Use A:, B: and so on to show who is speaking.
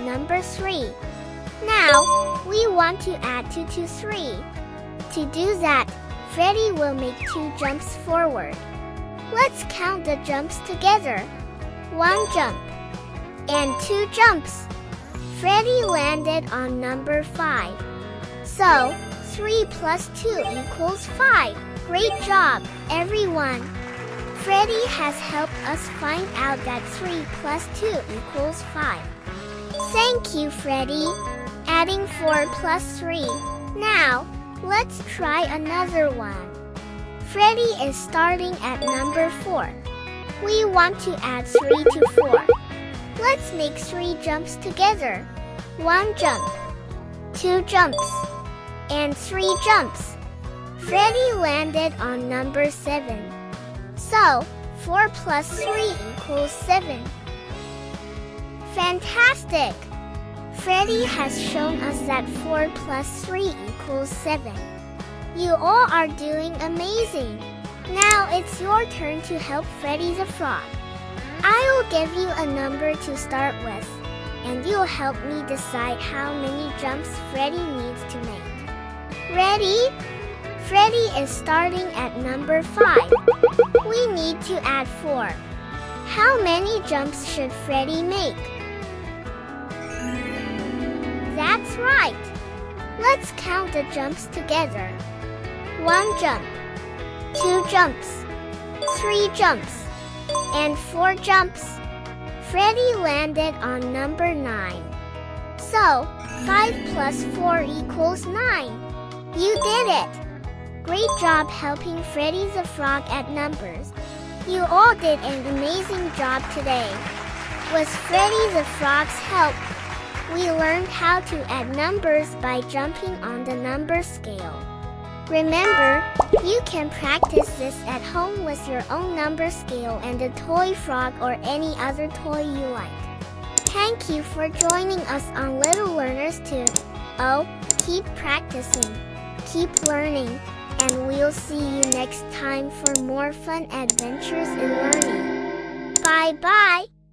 A: number 3. Now, we want to add 2 to 3. To do that, Freddie will make 2 jumps forward. Let's count the jumps together. 1 jump and 2 jumps. Freddie landed on number 5. So, 3 plus 2 equals 5. Great job, everyone! Freddie has helped us find out that 3 plus 2 equals 5. Thank you, Freddie. Adding 4 plus 3. Now, let's try another one. Freddie is starting at number 4. We want to add 3 to 4. Let's make 3 jumps together. 1 jump, 2 jumps, and 3 jumps. Freddie landed on number 7. So, 4 plus 3 equals 7. Fantastic! Freddie has shown us that 4 plus 3 equals 7. You all are doing amazing. Now it's your turn to help Freddie the Frog. I will give you a number to start with, and you'll help me decide how many jumps Freddie needs to make. Ready? Freddie is starting at number 5. We need to add 4. How many jumps should Freddie make? That's right. Let's count the jumps together. 1 jump, 2 jumps, 3 jumps, and 4 jumps. Freddie landed on number 9. So, 5 plus 4 equals 9. You did it! Great job helping Freddie the Frog at numbers. You all did an amazing job today. With Freddie the Frog's help, we learned how to add numbers by jumping on the number scale. Remember, you can practice this at home with your own number scale and a toy frog or any other toy you like. Thank you for joining us on Little Learners too. Oh, keep practicing, keep learning, and we'll see you next time for more fun adventures in learning. Bye-bye!